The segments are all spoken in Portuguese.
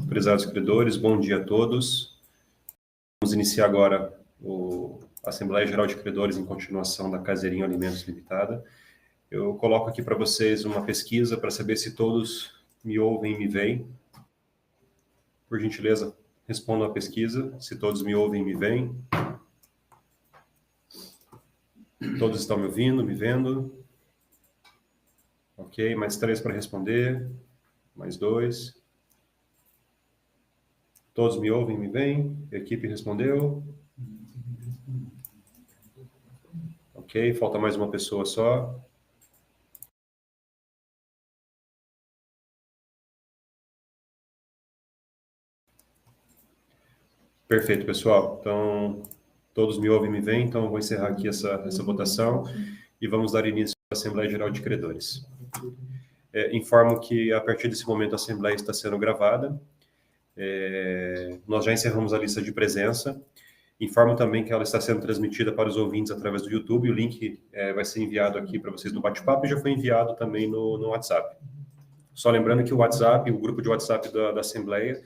Prezados credores, bom dia a todos. Vamos iniciar agora a Assembleia Geral de Credores em continuação da Caseirinha Alimentos Limitada. Eu coloco aqui para vocês uma pesquisa para saber se todos me ouvem e me veem. Por gentileza, respondam a pesquisa, se todos me ouvem e me veem. Todos estão me ouvindo, me vendo? Ok, mais 3 para responder, mais 2. Todos me ouvem, me veem? A equipe respondeu. Ok, falta mais uma pessoa só. Perfeito, pessoal. Então, todos me ouvem e me veem, então eu vou encerrar aqui essa votação e vamos dar início à Assembleia Geral de Credores. Informo que, a partir desse momento, a Assembleia está sendo gravada. Nós já encerramos a lista de presença. Informo também que ela está sendo transmitida para os ouvintes através do YouTube. O link vai ser enviado aqui para vocês no bate-papo e já foi enviado também no WhatsApp. Só lembrando que o WhatsApp, o grupo de WhatsApp da Assembleia,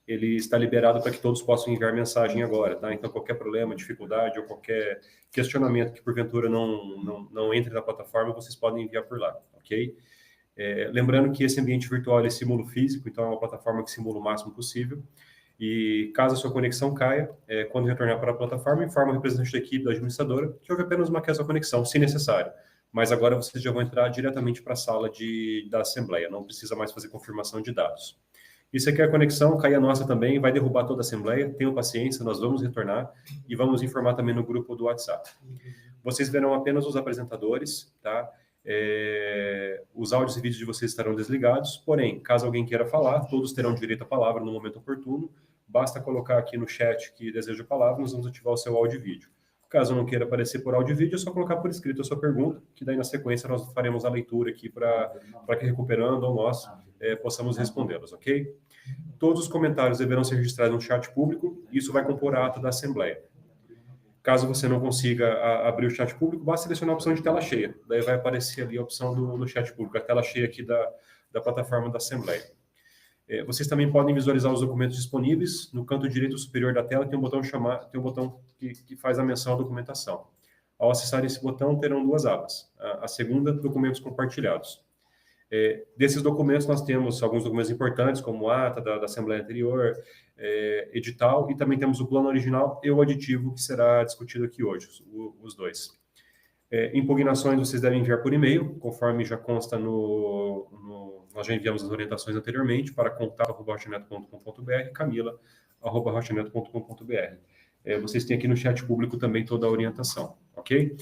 ele está liberado para que todos possam enviar mensagem agora, tá? Então, qualquer problema, dificuldade ou qualquer questionamento que, porventura, não entre na plataforma, vocês podem enviar por lá, ok? Lembrando que esse ambiente virtual ele simula o físico, então é uma plataforma que simula o máximo possível. E caso a sua conexão caia, quando retornar para a plataforma, informa o representante da equipe, da administradora, que houve apenas uma queda da conexão, se necessário. Mas agora vocês já vão entrar diretamente para a sala da Assembleia, não precisa mais fazer confirmação de dados. E se quer a conexão, cai a nossa também, vai derrubar toda a Assembleia, tenham paciência, nós vamos retornar e vamos informar também no grupo do WhatsApp. Vocês verão apenas os apresentadores, tá? Os áudios e vídeos de vocês estarão desligados, porém, caso alguém queira falar, todos terão direito à palavra no momento oportuno, basta colocar aqui no chat que deseja a palavra, nós vamos ativar o seu áudio e vídeo. Caso não queira aparecer por áudio e vídeo, é só colocar por escrito a sua pergunta, que daí na sequência nós faremos a leitura aqui para que recuperando ou nós possamos respondê-las, ok? Todos os comentários deverão ser registrados no chat público, e isso vai compor a ata da Assembleia. Caso você não consiga abrir o chat público, basta selecionar a opção de tela cheia. Daí vai aparecer ali a opção do chat público, a tela cheia aqui da plataforma da Assembleia. Vocês também podem visualizar os documentos disponíveis. No canto direito superior da tela tem um botão que faz a menção à documentação. Ao acessar esse botão, terão duas abas. A segunda, documentos compartilhados. Desses documentos, nós temos alguns documentos importantes, como a ata da Assembleia anterior, edital, e também temos o plano original e o aditivo, que será discutido aqui hoje, os dois. Impugnações vocês devem enviar por e-mail, conforme já consta nós já enviamos as orientações anteriormente, para contato@rochaneto.com.br, camila@rochaneto.com.br. Vocês têm aqui no chat público também toda a orientação, ok?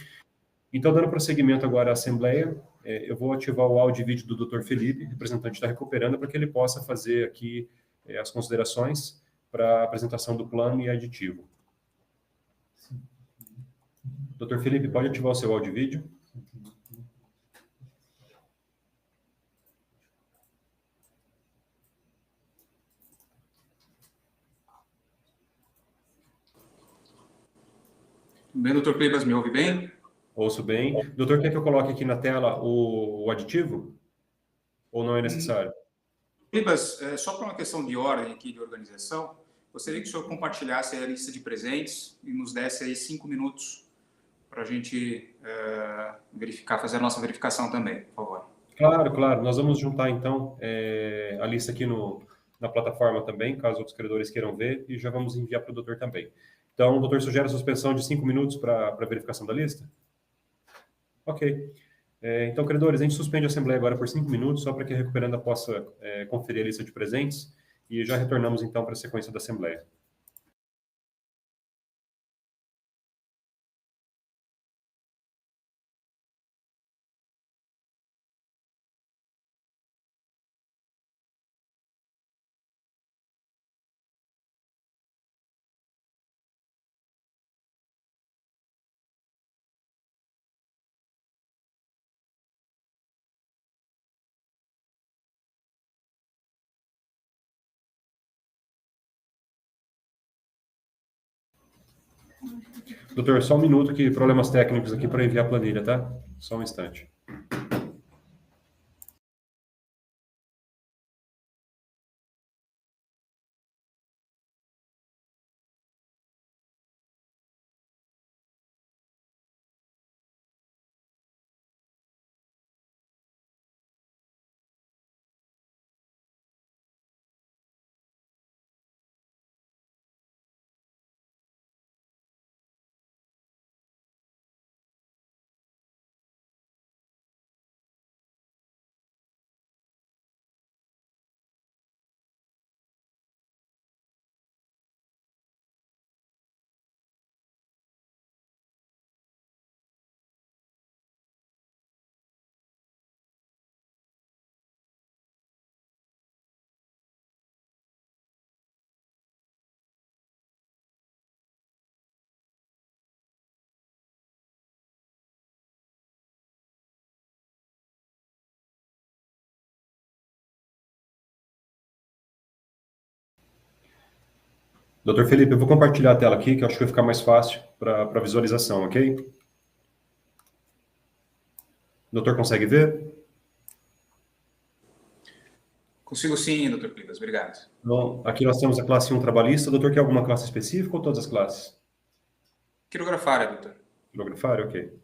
Então, dando prosseguimento agora à Assembleia, eu vou ativar o áudio e vídeo do Dr. Felipe, representante da Recuperanda, para que ele possa fazer aqui as considerações para a apresentação do plano e aditivo. Dr. Felipe, pode ativar o seu áudio e vídeo? Bem, doutor Cleibas, me ouve bem? Ouço bem. Doutor, quer que eu coloque aqui na tela o aditivo? Ou não é necessário? Cleibas, só para uma questão de ordem aqui, de organização, gostaria que o senhor compartilhasse a lista de presentes e nos desse aí 5 minutos para a gente verificar, fazer a nossa verificação também, por favor. Claro, claro. Nós vamos juntar, então, a lista aqui na plataforma também, caso outros credores queiram ver, e já vamos enviar para o doutor também. Então, o doutor sugere a suspensão de 5 minutos para a verificação da lista? Ok. Então, credores, a gente suspende a Assembleia agora por 5 minutos, só para que a Recuperanda possa conferir a lista de presentes, e já retornamos, então, para a sequência da Assembleia. Doutor, só um minuto, que problemas técnicos aqui para enviar a planilha, tá? Só um instante. Doutor Felipe, eu vou compartilhar a tela aqui, que eu acho que vai ficar mais fácil para visualização, ok? O doutor consegue ver? Consigo sim, doutor Clibas, obrigado. Então, aqui nós temos a classe 1 trabalhista. O doutor quer alguma classe específica ou todas as classes? Quirografária, doutor. Quirografário, ok.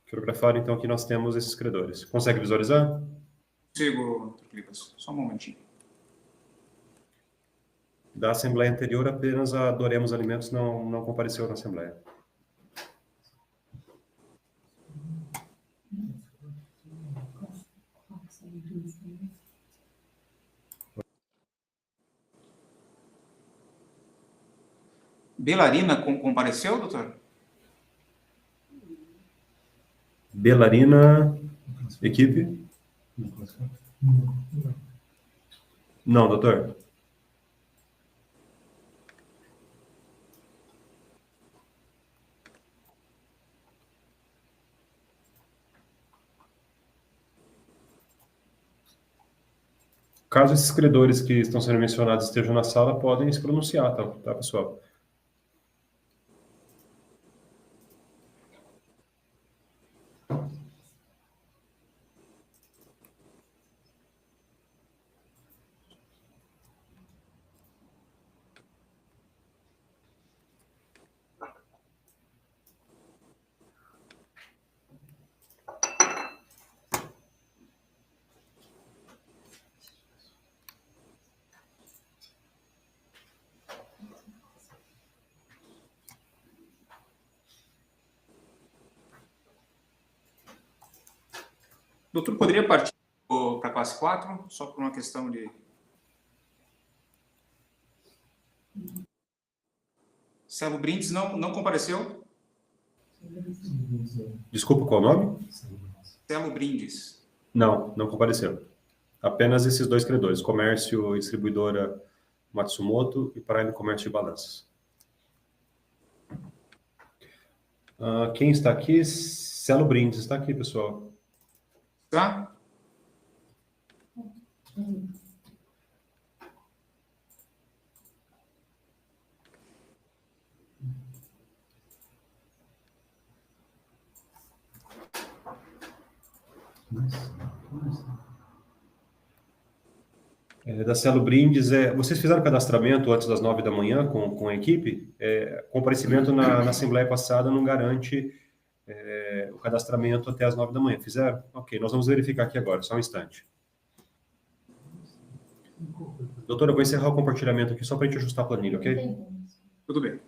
Quirografário, então aqui nós temos esses credores. Consegue visualizar? Consigo, doutor Clibas. Só um momentinho. Da assembleia anterior, apenas a Doremos Alimentos não compareceu na assembleia. Belarina compareceu, doutor? Belarina, equipe? Não, doutor. Caso esses credores que estão sendo mencionados estejam na sala, podem se pronunciar, tá, pessoal? Doutor, poderia partir para a classe 4, só por uma questão de... Celo Brindes não compareceu? Desculpa, qual o nome? Celo Brindes. Não compareceu. Apenas esses dois credores, Comércio e Distribuidora Matsumoto e Prime Comércio e Balanças. Quem está aqui? Celo Brindes está aqui, pessoal. Tá? Da Celo Brindes, vocês fizeram cadastramento antes das 9 da manhã com a equipe? Comparecimento na assembleia passada não garante o cadastramento até as 9 da manhã. Fizeram? Ok, nós vamos verificar aqui agora, só um instante. Doutor, eu vou encerrar o compartilhamento aqui só para a gente ajustar a planilha, ok? Tudo bem.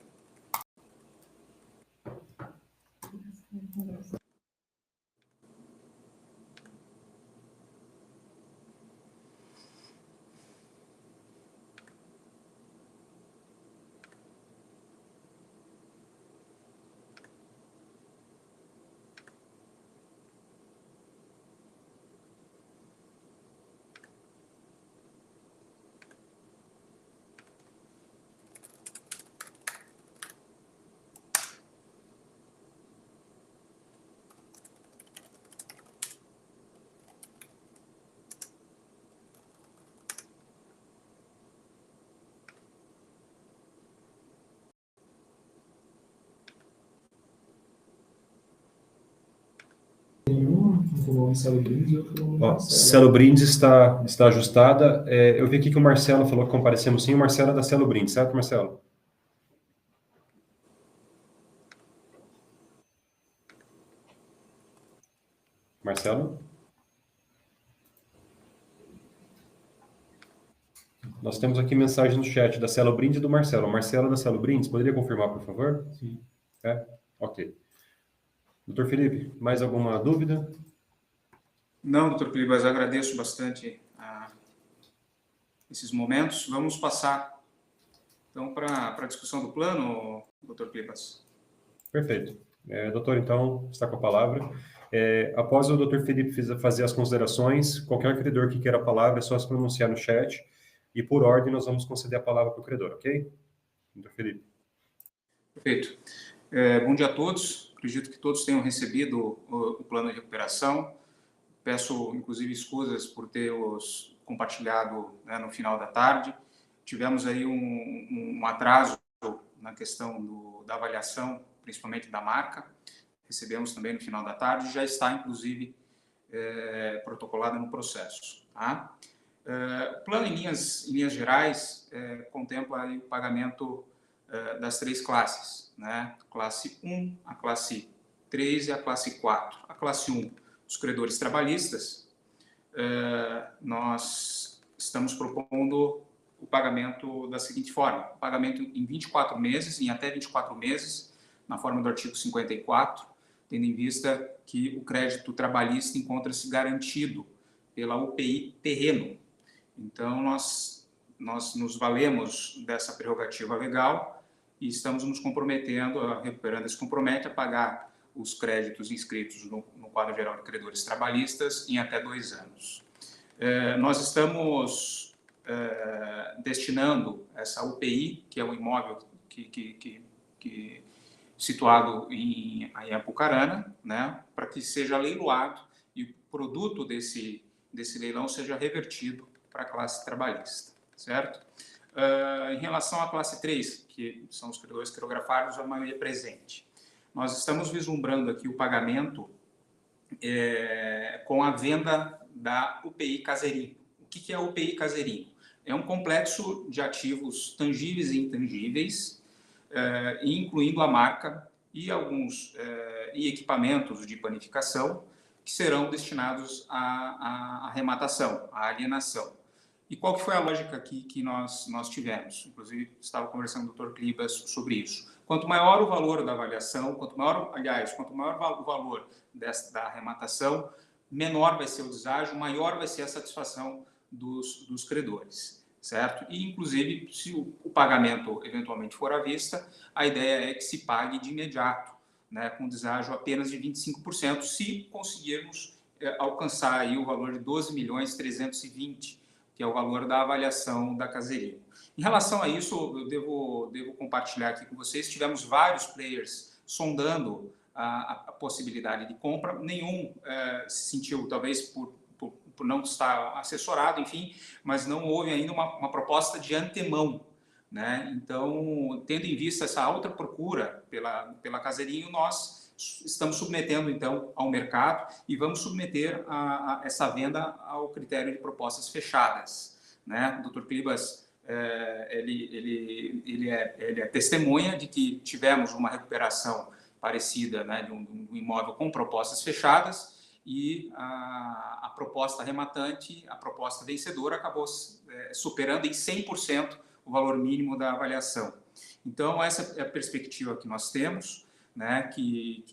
Celo Brindes está ajustada. Eu vi aqui que o Marcelo falou que comparecemos sim. O Marcelo é da Celo Brindes, certo, Marcelo? Marcelo? Nós temos aqui mensagem no chat da Celo Brindes e do Marcelo. Marcelo da Celo Brindes, poderia confirmar, por favor? Sim. Ok. Doutor Felipe, mais alguma dúvida? Não, doutor Clibas, agradeço bastante esses momentos. Vamos passar, então, para a discussão do plano, doutor Clibas. Perfeito. Doutor, então, está com a palavra. Após o doutor Felipe fazer as considerações, qualquer credor que queira a palavra é só se pronunciar no chat e, por ordem, nós vamos conceder a palavra para o credor, ok? Doutor Felipe. Perfeito. Bom dia a todos. Acredito que todos tenham recebido o plano de recuperação. Peço, inclusive, escusas por ter os compartilhado, né, no final da tarde. Tivemos aí um atraso na questão da avaliação, principalmente da marca. Recebemos também no final da tarde, já está, inclusive, protocolada no processo. Tá? O plano, em linhas gerais, contempla aí o pagamento das 3 classes, né? Classe 1, a classe 3 e a classe 4. A classe 1, os credores trabalhistas, nós estamos propondo o pagamento da seguinte forma: o pagamento em 24 meses, em até 24 meses, na forma do artigo 54, tendo em vista que o crédito trabalhista encontra-se garantido pela UPI terreno. Então, nós nos valemos dessa prerrogativa legal e estamos nos comprometendo, recuperando esse compromisso, a pagar os créditos inscritos no quadro geral de credores trabalhistas em até 2 anos. Nós estamos destinando essa UPI, que é um imóvel que situado em Apucarana, né, para que seja leiloado e o produto desse leilão seja revertido para a classe trabalhista, certo? Em relação à classe 3, que são os credores quirografados, a maioria presente, nós estamos vislumbrando aqui o pagamento com a venda da UPI Caseirinho. O que é a UPI Caseirinho? É um complexo de ativos tangíveis e intangíveis, incluindo a marca e alguns equipamentos de panificação que serão destinados à arrematação, à alienação. E qual que foi a lógica aqui que nós tivemos? Inclusive, estava conversando com o Dr. Clibas sobre isso. Quanto maior o valor da avaliação, quanto maior o valor da arrematação, menor vai ser o deságio, maior vai ser a satisfação dos credores, certo? E, inclusive, se o pagamento eventualmente for à vista, a ideia é que se pague de imediato, né, com deságio apenas de 25%, se conseguirmos alcançar aí o valor de 12.320.000, que é o valor da avaliação da Caseirinho. Em relação a isso, eu devo compartilhar aqui com vocês, tivemos vários players sondando a possibilidade de compra, nenhum se sentiu, talvez por não estar assessorado, enfim, mas não houve ainda uma proposta de antemão, né? Então, tendo em vista essa alta procura pela Caseirinho, nós estamos submetendo, então, ao mercado e vamos submeter essa venda ao critério de propostas fechadas, né? O Dr. Clibas, ele é testemunha de que tivemos uma recuperação parecida, né, de um imóvel com propostas fechadas, e a proposta arrematante, a proposta vencedora, acabou superando em 100% o valor mínimo da avaliação. Então, essa é a perspectiva que nós temos, né, que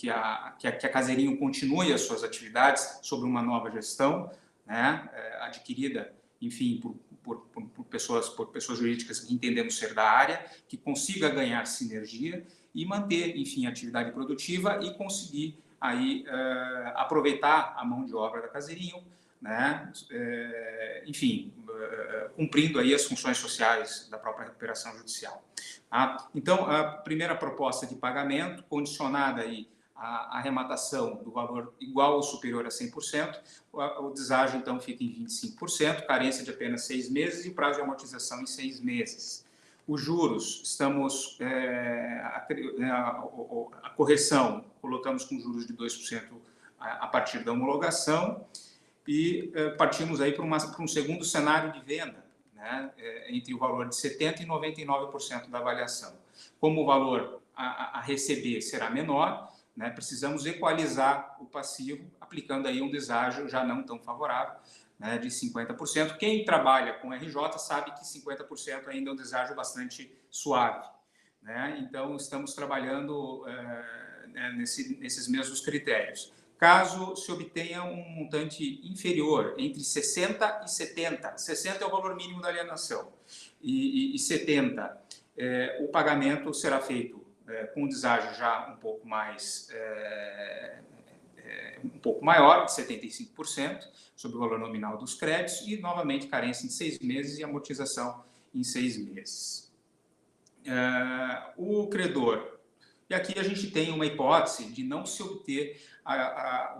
a Caseirinho continue as suas atividades sob uma nova gestão, né, adquirida, enfim, por pessoas jurídicas que entendemos ser da área, que consiga ganhar sinergia e manter, enfim, a atividade produtiva e conseguir aí aproveitar a mão de obra da Caseirinho, né, enfim, cumprindo aí as funções sociais da própria recuperação judicial. Tá? Então, a primeira proposta de pagamento, condicionada aí à arrematação do valor igual ou superior a 100%, o deságio, então, fica em 25%, carência de apenas 6 meses e prazo de amortização em 6 meses. Os juros, estamos, a correção, colocamos com juros de 2% a partir da homologação e partimos aí para um segundo cenário de venda, né, entre o valor de 70% e 99% da avaliação. Como o valor a receber será menor, né, precisamos equalizar o passivo, aplicando aí um deságio já não tão favorável, né, de 50%. Quem trabalha com RJ sabe que 50% ainda é um deságio bastante suave, né? Então, estamos trabalhando nesses mesmos critérios. Caso se obtenha um montante inferior, entre 60 e 70, 60 é o valor mínimo da alienação, e 70, o pagamento será feito com um deságio já um pouco mais... um pouco maior, de 75%, sobre o valor nominal dos créditos, e, novamente, carência em 6 meses e amortização em 6 meses. O credor, e aqui a gente tem uma hipótese de não se obter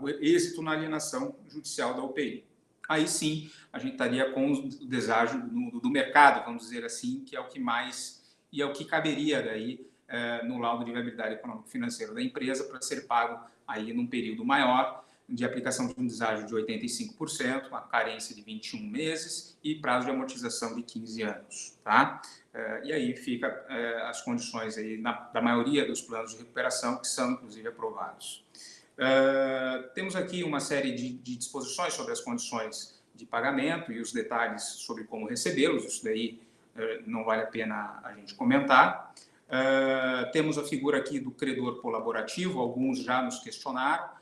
o êxito na alienação judicial da UPI. aí sim a gente estaria com o deságio do mercado, vamos dizer assim, que é o que mais e é o que caberia daí no laudo de viabilidade econômico-financeira da empresa para ser pago aí num período maior de aplicação de um deságio de 85%, uma carência de 21 meses e prazo de amortização de 15 anos, tá? E aí fica as condições aí da maioria dos planos de recuperação que são inclusive aprovados. Temos aqui uma série de disposições sobre as condições de pagamento e os detalhes sobre como recebê-los, isso daí não vale a pena a gente comentar. Temos a figura aqui do credor colaborativo, alguns já nos questionaram.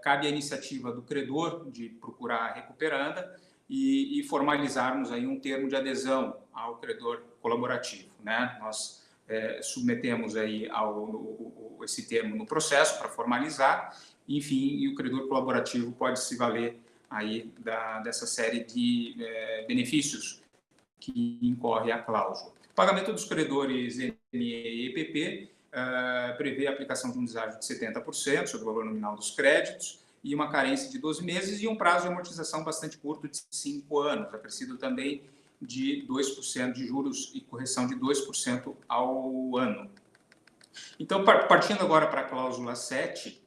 Cabe à iniciativa do credor de procurar a recuperanda e formalizarmos aí um termo de adesão ao credor colaborativo, né? Nós submetemos aí esse termo no processo para formalizar, enfim, e o credor colaborativo pode se valer aí dessa série de benefícios que incorre a cláusula. O pagamento dos credores ME e EPP prevê a aplicação de um deságio de 70% sobre o valor nominal dos créditos e uma carência de 12 meses e um prazo de amortização bastante curto de 5 anos, acrescido também de 2% de juros e correção de 2% ao ano. Então, partindo agora para a cláusula 7,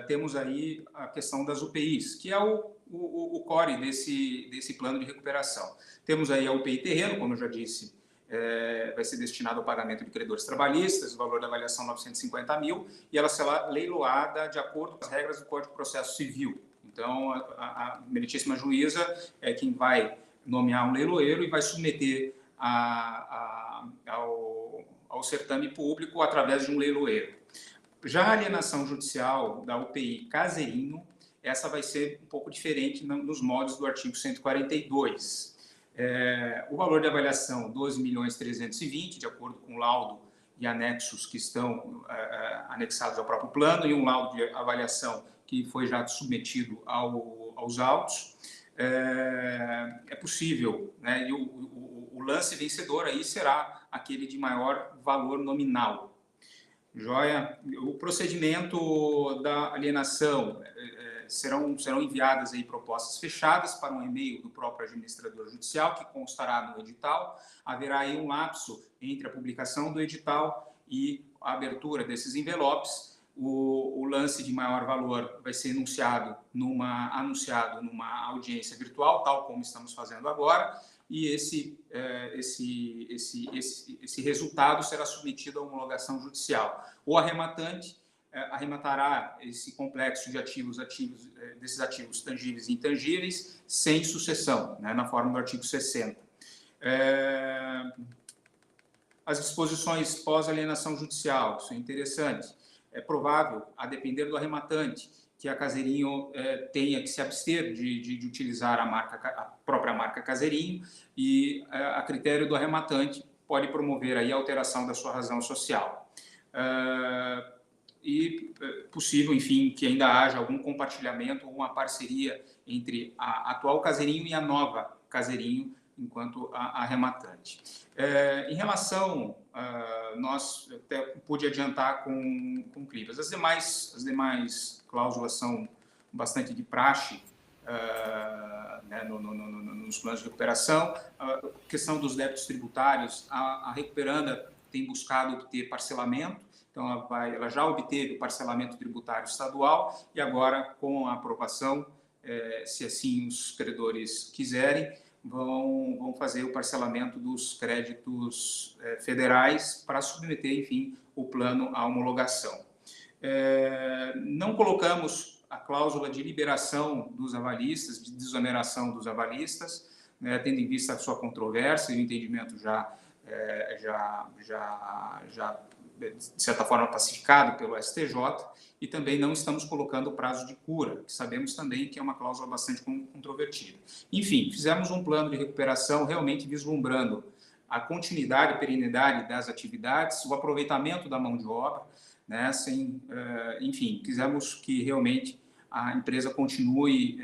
temos aí a questão das UPIs, que é o core desse plano de recuperação. Temos aí a UPI terreno, como eu já disse, vai ser destinado ao pagamento de credores trabalhistas, o valor da avaliação 950 mil, e ela será leiloada de acordo com as regras do Código de Processo Civil. Então, a meritíssima juíza é quem vai nomear um leiloeiro e vai submeter ao certame público através de um leiloeiro. Já a alienação judicial da UPI Caseirinho, essa vai ser um pouco diferente nos modos do artigo 142. O valor de avaliação, 12.320.000, de acordo com o laudo e anexos que estão anexados ao próprio plano, e um laudo de avaliação que foi já submetido aos autos. É possível, né? E o lance vencedor aí será aquele de maior valor nominal. Joia? O procedimento da alienação, serão enviadas aí propostas fechadas para um e-mail do próprio administrador judicial, que constará no edital. Haverá aí um lapso entre a publicação do edital e a abertura desses envelopes. O lance de maior valor vai ser anunciado numa audiência virtual, tal como estamos fazendo agora, e esse resultado será submetido à homologação judicial. O arrematante arrematará esse complexo de desses ativos tangíveis e intangíveis sem sucessão, né, na forma do artigo 60. As disposições pós-alienação judicial, isso é interessante. É provável, a depender do arrematante, que a Caseirinho tenha que se abster de utilizar a própria marca Caseirinho e, a critério do arrematante, pode promover aí a alteração da sua razão social. Possível, enfim, que ainda haja algum compartilhamento ou uma parceria entre a atual Caseirinho e a nova Caseirinho, enquanto arrematante. Em relação, nós até pude adiantar com CLIVAS. As demais cláusulas são bastante de praxe, né, nos planos de recuperação. A questão dos débitos tributários, a recuperanda tem buscado obter parcelamento, então ela já obteve o parcelamento tributário estadual e agora, com a aprovação, se assim os credores quiserem, vão fazer o parcelamento dos créditos federais para submeter, enfim, o plano à homologação. Não colocamos a cláusula de liberação dos avalistas, de desoneração dos avalistas, né, tendo em vista a sua controvérsia e o entendimento já de certa forma pacificado pelo STJ, e também não estamos colocando o prazo de cura, que sabemos também que é uma cláusula bastante controvertida. Enfim, fizemos um plano de recuperação realmente vislumbrando a continuidade e perenidade das atividades, o aproveitamento da mão de obra, né, enfim, quisemos que realmente a empresa continue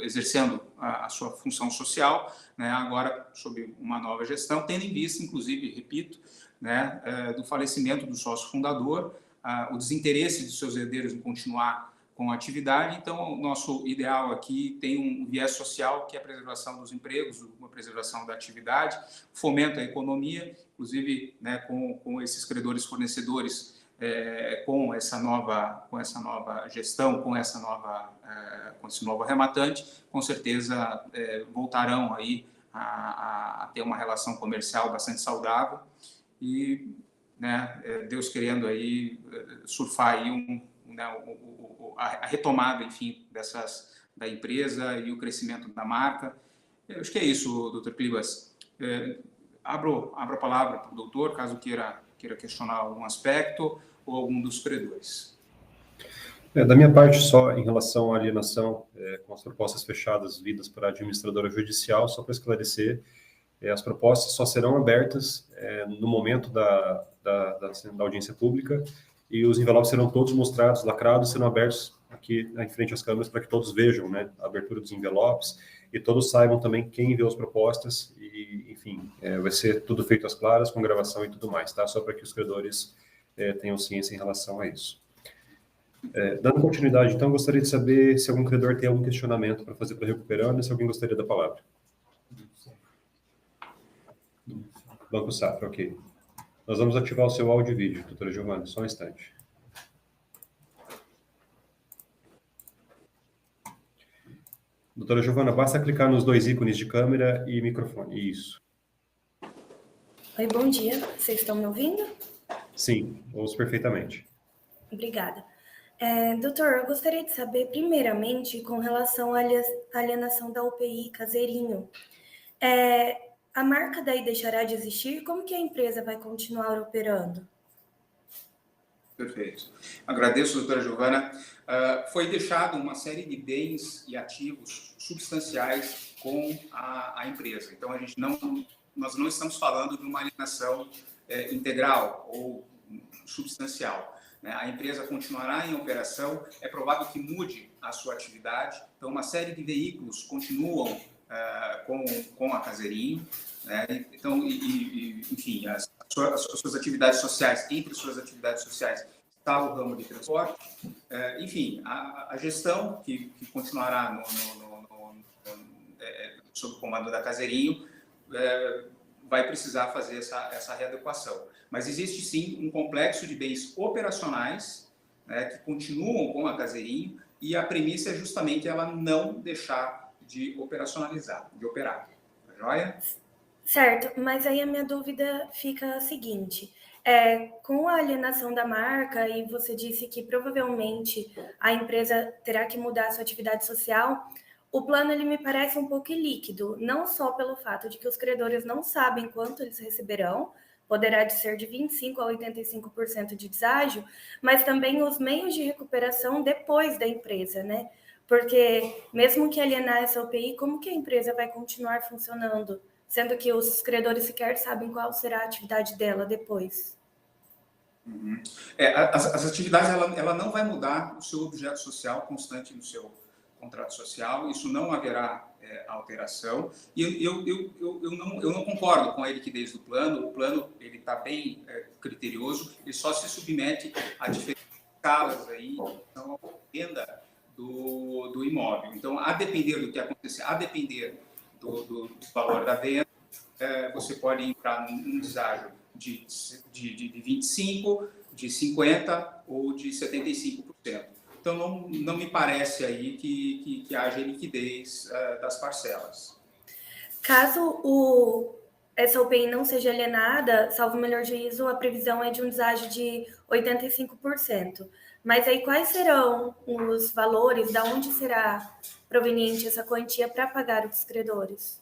exercendo a sua função social, né, agora sob uma nova gestão, tendo em vista, inclusive, repito, né, do falecimento do sócio fundador, o desinteresse dos seus herdeiros em continuar com a atividade. Então, o nosso ideal aqui tem um viés social, que é a preservação dos empregos, uma preservação da atividade, fomento à economia, inclusive, né, com esses credores fornecedores, com essa nova gestão, com esse novo arrematante, com certeza voltarão aí a ter uma relação comercial bastante saudável e, né, Deus querendo aí surfar aí a retomada, enfim, da empresa e o crescimento da marca. Eu acho que é isso, Dr. Clibas. Abro a palavra para o doutor, caso queira questionar algum aspecto ou algum dos credores. Da minha parte, só em relação à alienação, com as propostas fechadas vidas para a administradora judicial, só para esclarecer, as propostas só serão abertas no momento da audiência pública e os envelopes serão todos mostrados, lacrados, serão abertos aqui em frente às câmeras para que todos vejam, né, a abertura dos envelopes e todos saibam também quem enviou as propostas e, enfim, vai ser tudo feito às claras, com gravação e tudo mais, tá? Só para que os credores tenham ciência em relação a isso. Dando continuidade, então, gostaria de saber se algum credor tem algum questionamento para fazer para a Recuperando e se alguém gostaria da palavra. Banco Safra, ok. Nós vamos ativar o seu áudio e vídeo, doutora Giovana, só um instante. Doutora Giovana, basta clicar nos 2 ícones de câmera e microfone. Isso. Oi, bom dia. Vocês estão me ouvindo? Sim, ouço perfeitamente. Obrigada. Doutor, eu gostaria de saber, primeiramente, com relação à alienação da UPI Caseirinho. A marca daí deixará de existir? Como que a empresa vai continuar operando? Perfeito. Agradeço, doutora Giovana. Foi deixado uma série de bens e ativos substanciais com a empresa. Então, nós não estamos falando de uma alienação integral ou substancial. Né? A empresa continuará em operação, é provável que mude a sua atividade. Então, uma série de veículos continuam com a Caseirinho, né? Então, enfim, as suas atividades sociais, entre suas atividades sociais está o ramo de transporte, enfim, a gestão que continuará sob o comando da Caseirinho vai precisar fazer essa readequação. Mas existe sim um complexo de bens operacionais, né, que continuam com a Caseirinho e a premissa é justamente ela não deixar de operacionalizar, de operar. Tá joia? Certo, mas aí a minha dúvida fica a seguinte: com a alienação da marca, e você disse que provavelmente a empresa terá que mudar a sua atividade social, o plano ele me parece um pouco ilíquido, não só pelo fato de que os credores não sabem quanto eles receberão, poderá ser de 25% a 85% de deságio, mas também os meios de recuperação depois da empresa, né? Porque mesmo que alienar essa UPI, como que a empresa vai continuar funcionando, sendo que os credores sequer sabem qual será a atividade dela depois? Uhum. As atividades, ela não vai mudar o seu objeto social constante no seu contrato social, isso não haverá alteração, e eu não concordo com a liquidez do plano. O plano ele está bem criterioso, ele só se submete a diferentes escalas aí, então, a venda do imóvel. Então, a depender do que acontecer, a depender do valor da venda, você pode entrar num deságio de 25%, de 50% ou de 75%. Então, não me parece aí que haja liquidez das parcelas. Caso essa UPI não seja alienada, salvo o melhor juízo, a previsão é de um deságio de 85%. Mas aí quais serão os valores, da onde será proveniente essa quantia para pagar os credores?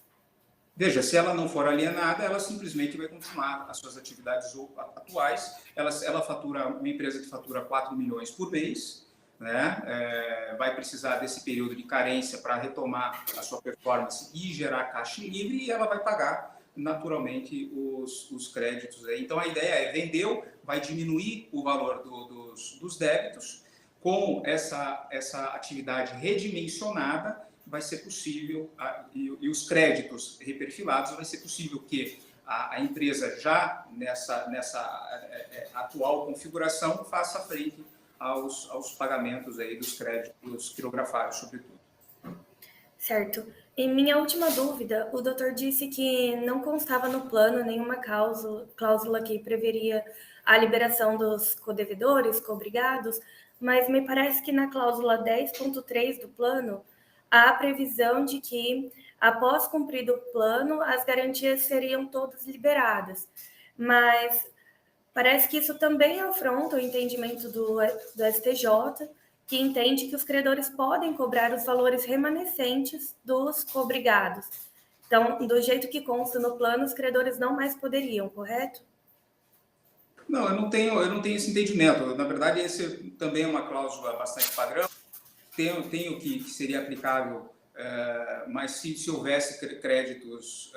Veja, se ela não for alienada, ela simplesmente vai continuar as suas atividades atuais. Ela fatura, uma empresa que fatura 4 milhões por mês, né? Vai precisar desse período de carência para retomar a sua performance e gerar caixa livre, e ela vai pagar naturalmente os créditos. Então, a ideia é: vendeu, vai diminuir o valor dos débitos. Com essa atividade redimensionada, vai ser possível, e os créditos reperfilados, vai ser possível que a empresa, já nessa atual configuração, faça frente aos pagamentos aí dos créditos quirografários, sobretudo. Certo. E minha última dúvida, o doutor disse que não constava no plano nenhuma cláusula que preveria a liberação dos codevedores, cobrigados, mas me parece que na cláusula 10.3 do plano há a previsão de que, após cumprido o plano, as garantias seriam todas liberadas. Mas parece que isso também afronta o entendimento do STJ, que entende que os credores podem cobrar os valores remanescentes dos cobrigados. Então, do jeito que consta no plano, os credores não mais poderiam, correto? Não, eu não tenho esse entendimento. Na verdade, esse também é uma cláusula bastante padrão. Tenho que seria aplicável, mas se houvesse créditos,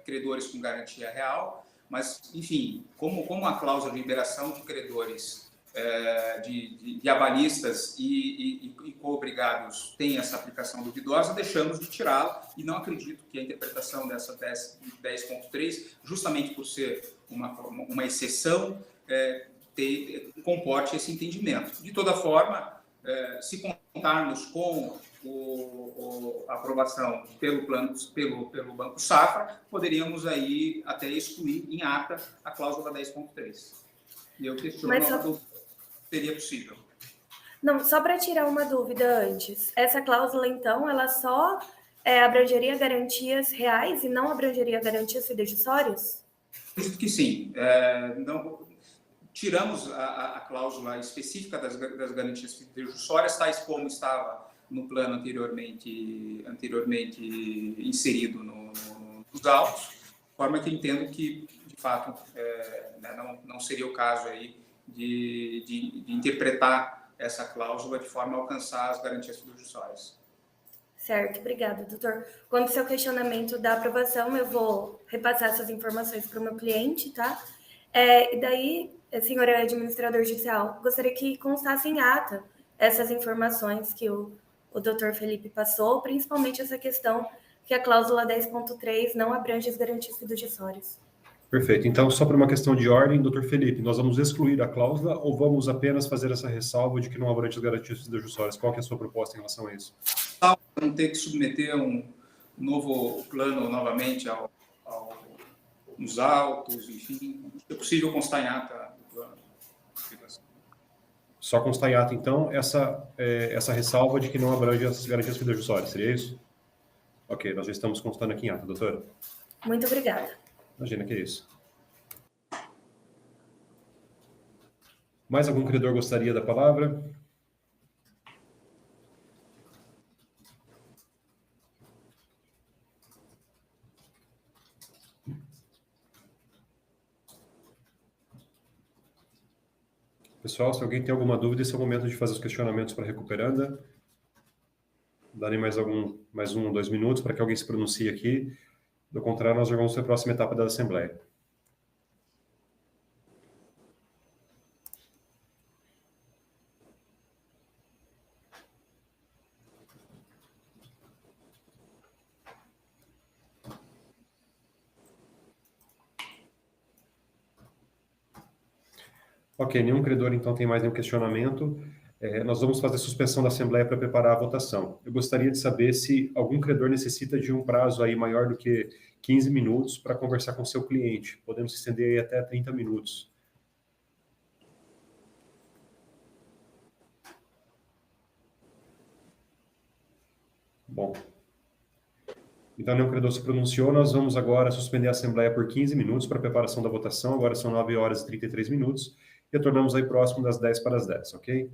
credores com garantia real, mas, enfim, como a cláusula de liberação de credores, de avalistas e coobrigados tem essa aplicação duvidosa, deixamos de tirá-la e não acredito que a interpretação dessa 10.3, justamente por ser uma exceção, comporte esse entendimento. De toda forma, se contarmos com a aprovação pelo Banco Safra, poderíamos aí até excluir em ata a cláusula 10.3. E eu questiono se seria possível. Não, só para tirar uma dúvida antes. Essa cláusula, então, ela só abrangeria garantias reais e não abrangeria garantias fidejussórias? Acredito que sim. Tiramos a cláusula específica das garantias fidejussórias, tais como estava no plano anteriormente inserido nos autos, de forma que entendo que, de fato, não seria o caso aí de interpretar essa cláusula de forma a alcançar as garantias fidejussórias. Certo, obrigada, doutor. Quanto ao seu questionamento da aprovação, eu vou repassar essas informações para o meu cliente, tá? E daí, senhor administrador judicial, gostaria que constasse em ata essas informações que o doutor Felipe passou, principalmente essa questão que a cláusula 10.3 não abrange as garantias fiduciárias. Perfeito. Então, só por uma questão de ordem, doutor Felipe, nós vamos excluir a cláusula ou vamos apenas fazer essa ressalva de que não abrange as garantias fiduciárias? Qual que é a sua proposta em relação a isso? Não ter que submeter um novo plano novamente nos autos, enfim, é possível constar em ata do plano. Só constar em ata, então, essa ressalva de que não abrange as garantias fiduciárias, seria isso? Ok, nós já estamos constando aqui em ata, doutora. Muito obrigada. Imagina que é isso. Mais algum credor gostaria da palavra? Pessoal, se alguém tem alguma dúvida, esse é o momento de fazer os questionamentos para a recuperanda. Darei mais 1 ou 2 minutos para que alguém se pronuncie aqui. Do contrário, nós já vamos para a próxima etapa da Assembleia. Ok, nenhum credor, então, tem mais nenhum questionamento. Nós vamos fazer suspensão da Assembleia para preparar a votação. Eu gostaria de saber se algum credor necessita de um prazo aí maior do que 15 minutos para conversar com seu cliente. Podemos estender aí até 30 minutos. Bom. Então, nenhum credor se pronunciou. Nós vamos agora suspender a Assembleia por 15 minutos para a preparação da votação. Agora são 9 horas e 33 minutos. Retornamos aí próximo das 10 para as 10, ok?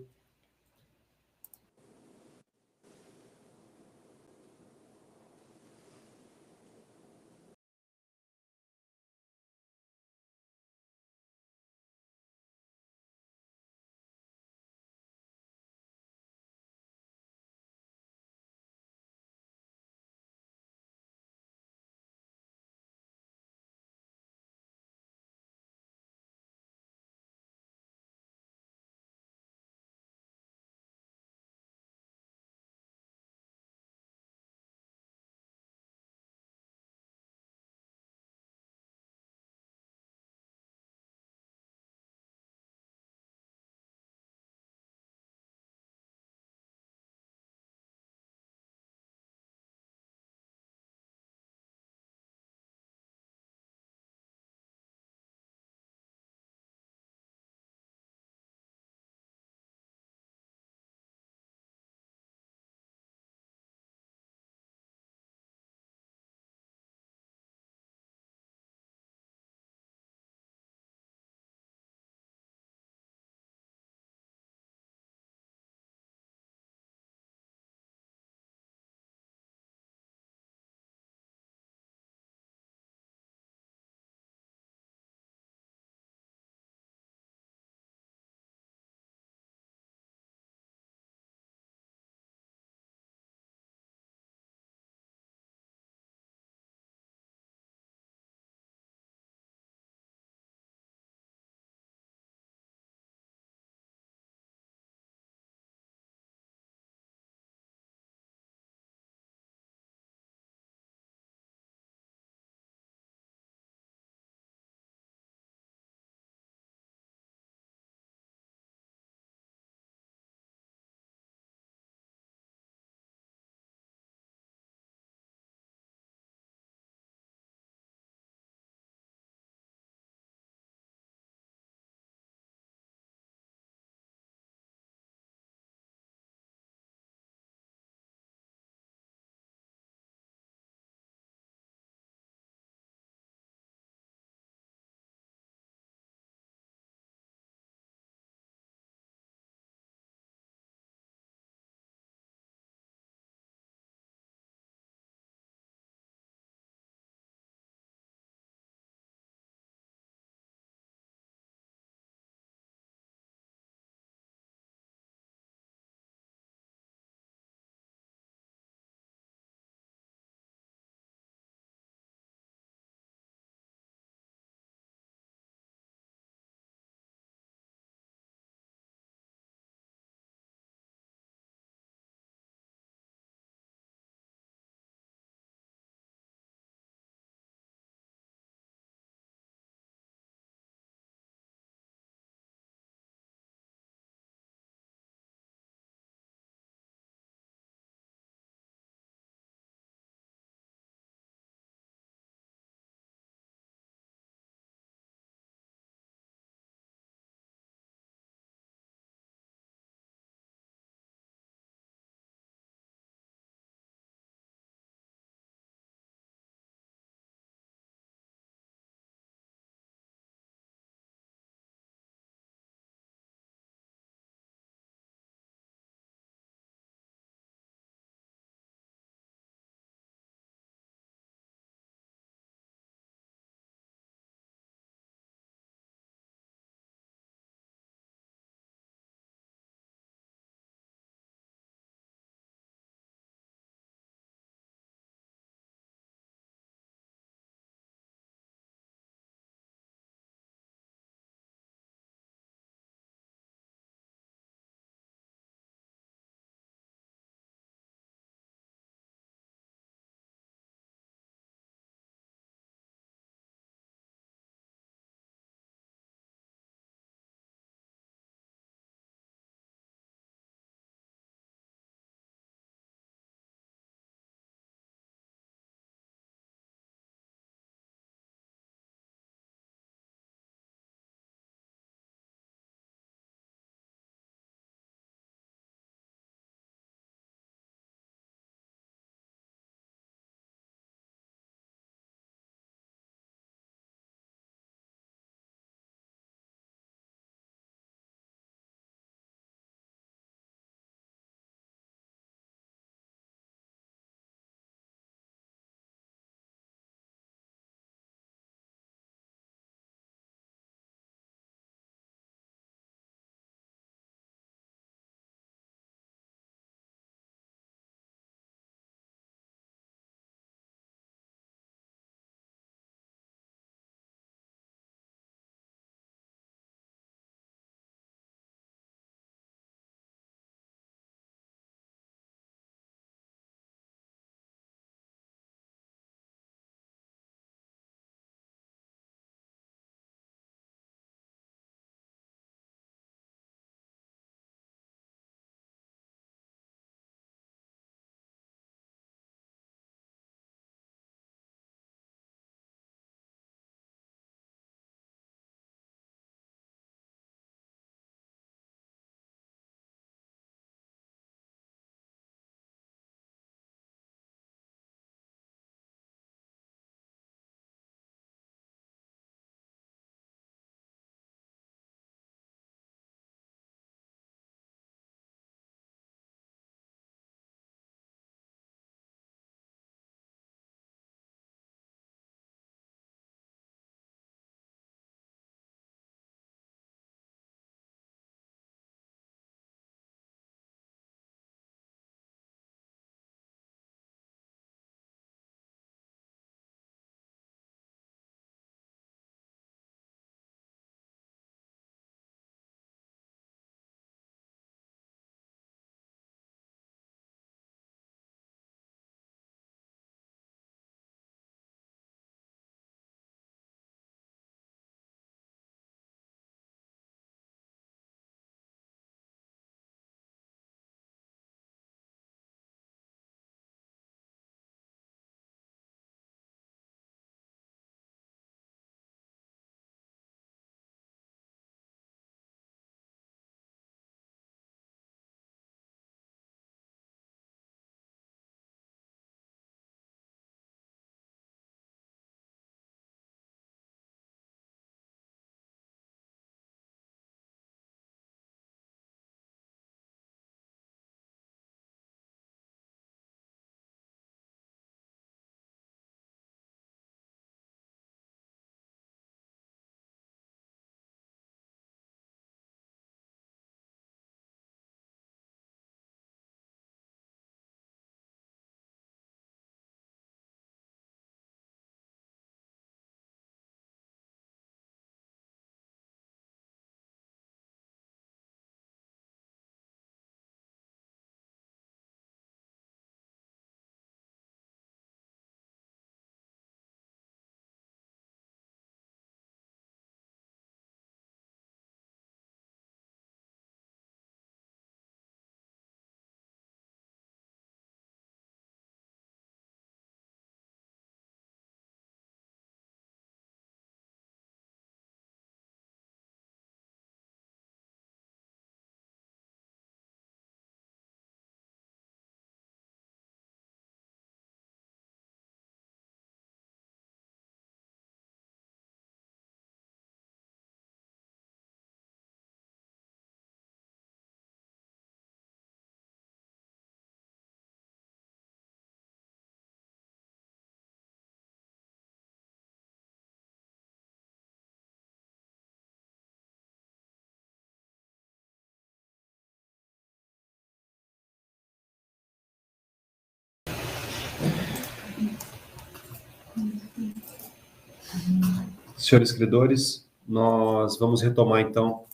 Senhores credores, nós vamos retomar, então,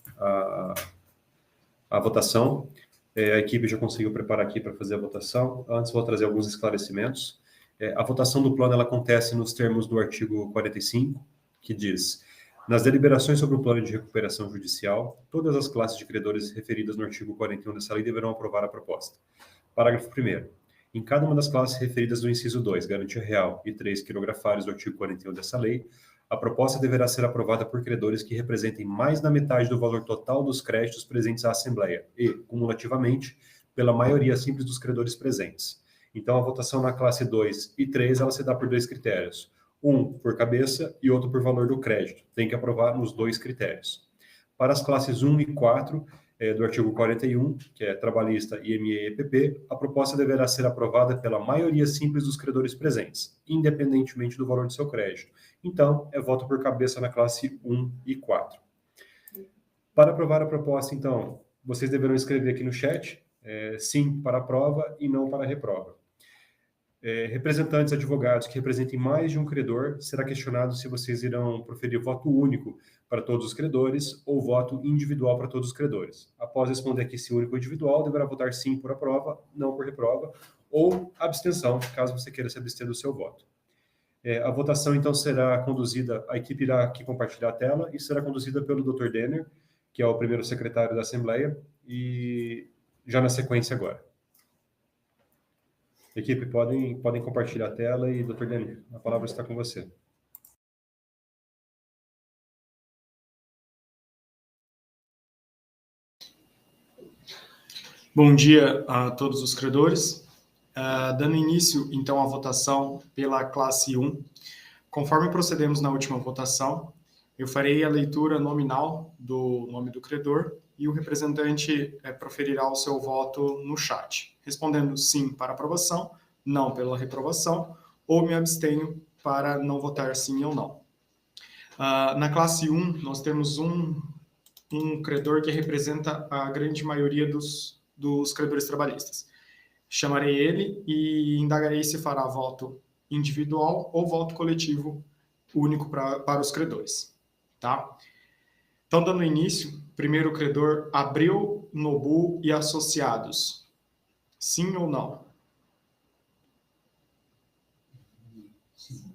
a votação. A equipe já conseguiu preparar aqui para fazer a votação. Antes, vou trazer alguns esclarecimentos. A votação do plano ela acontece nos termos do artigo 45, que diz: nas deliberações sobre o plano de recuperação judicial, todas as classes de credores referidas no artigo 41 dessa lei deverão aprovar a proposta. Parágrafo 1º. Em cada uma das classes referidas no inciso 2, garantia real, e 3, quirografários do artigo 41 dessa lei, a proposta deverá ser aprovada por credores que representem mais da metade do valor total dos créditos presentes à Assembleia e, cumulativamente, pela maioria simples dos credores presentes. Então, a votação na classe 2 e 3, ela se dá por 2 critérios. Um por cabeça e outro por valor do crédito. Tem que aprovar nos 2 critérios. Para as classes 1 e 4, do artigo 41, que é trabalhista, IME e EPP, a proposta deverá ser aprovada pela maioria simples dos credores presentes, independentemente do valor do seu crédito. Então, é voto por cabeça na classe 1 e 4. Para aprovar a proposta, então, vocês deverão escrever aqui no chat, sim para aprova e não para reprova. Representantes, advogados que representem mais de um credor, será questionado se vocês irão proferir voto único para todos os credores ou voto individual para todos os credores. Após responder aqui se único ou individual, deverá votar sim por aprova, não por reprova, ou abstenção, caso você queira se abster do seu voto. A votação, então, será conduzida, a equipe irá aqui compartilhar a tela, e será conduzida pelo Dr. Denner, que é o primeiro secretário da Assembleia, e já na sequência agora. Equipe, podem compartilhar a tela e, Dr. Denner, a palavra está com você. Bom dia a todos os credores. Dando início, então, à votação pela classe 1. Conforme procedemos na última votação, eu farei a leitura nominal do nome do credor e o representante proferirá o seu voto no chat, respondendo sim para aprovação, não pela reprovação, ou me abstenho para não votar sim ou não. Na classe 1, nós temos um credor que representa a grande maioria dos credores trabalhistas. Chamarei ele e indagarei se fará voto individual ou voto coletivo único para os credores. Tá? Então, dando início, primeiro credor, Abreu, Nobu e Associados. Sim ou não? Sim.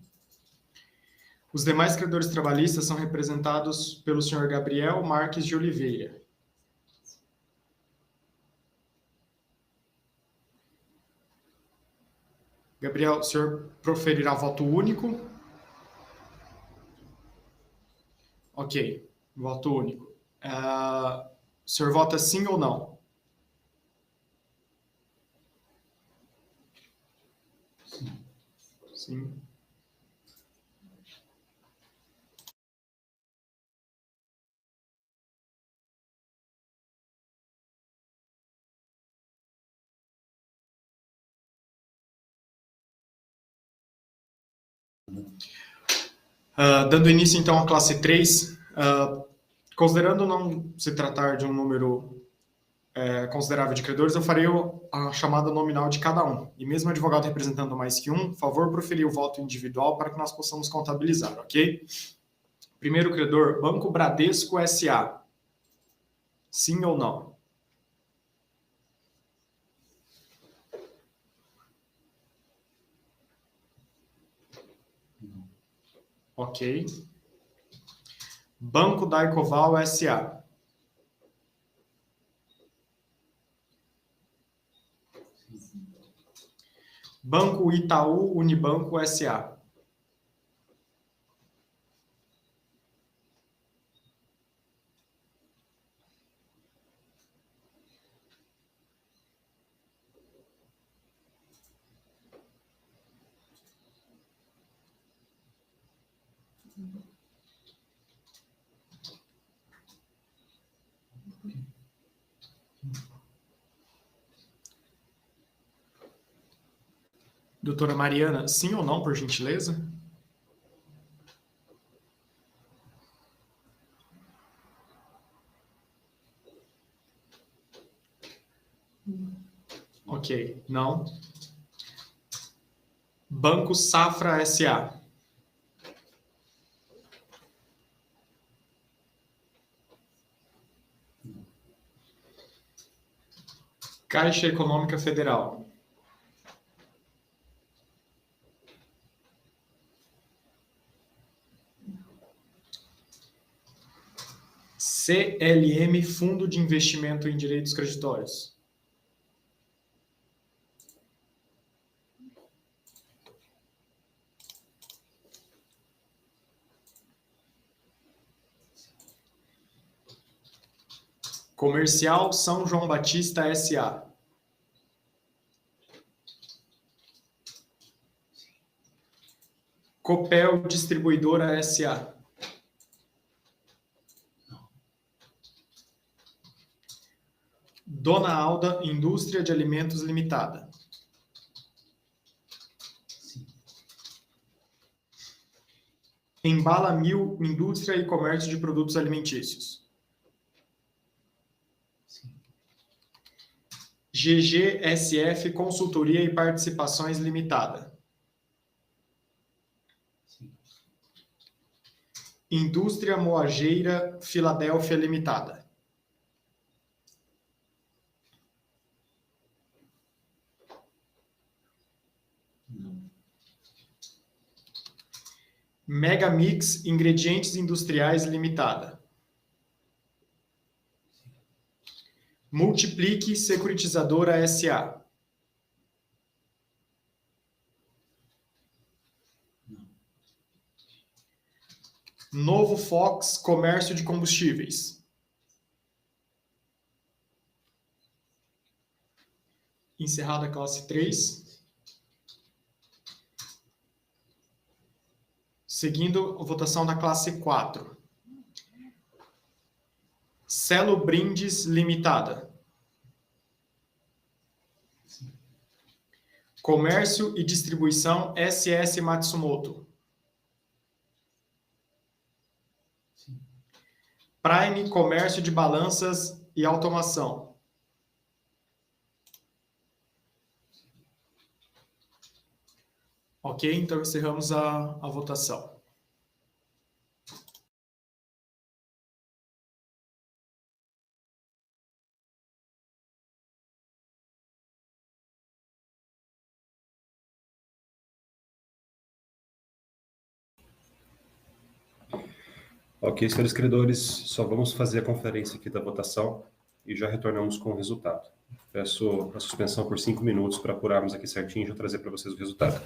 Os demais credores trabalhistas são representados pelo senhor Gabriel Marques de Oliveira. Gabriel, o senhor proferirá voto único? Ok, voto único. O senhor vota sim ou não? Sim. Sim. Dando início, então, à classe 3, considerando não se tratar de um número considerável de credores, eu farei a chamada nominal de cada um. E mesmo advogado representando mais que um, favor proferir o voto individual para que nós possamos contabilizar, ok? Primeiro credor, Banco Bradesco S.A. Sim ou não? Ok. Banco Daicoval S.A. Banco Itaú Unibanco S.A. Doutora Mariana, sim ou não, por gentileza? Ok, não. Banco Safra S.A. Caixa Econômica Federal. CLM Fundo de Investimento em Direitos Creditórios. Comercial São João Batista S.A. Copel Distribuidora S.A. Dona Alda Indústria de Alimentos Limitada. Embala Mil Indústria e Comércio de Produtos Alimentícios. GGSF Consultoria e Participações Limitada. Indústria Moageira Filadélfia Limitada. Mega Mix Ingredientes Industriais Limitada. Multiplique Securitizadora S.A. Novo Fox Comércio de Combustíveis. Encerrada a classe 3. Seguindo a votação da classe 4. Celo Brindes Limitada. Comércio e Distribuição SS Matsumoto. Prime Comércio de Balanças e Automação. Ok, então encerramos a votação. Ok, senhores credores, só vamos fazer a conferência aqui da votação e já retornamos com o resultado. Peço a suspensão por 5 minutos para apurarmos aqui certinho e já trazer para vocês o resultado.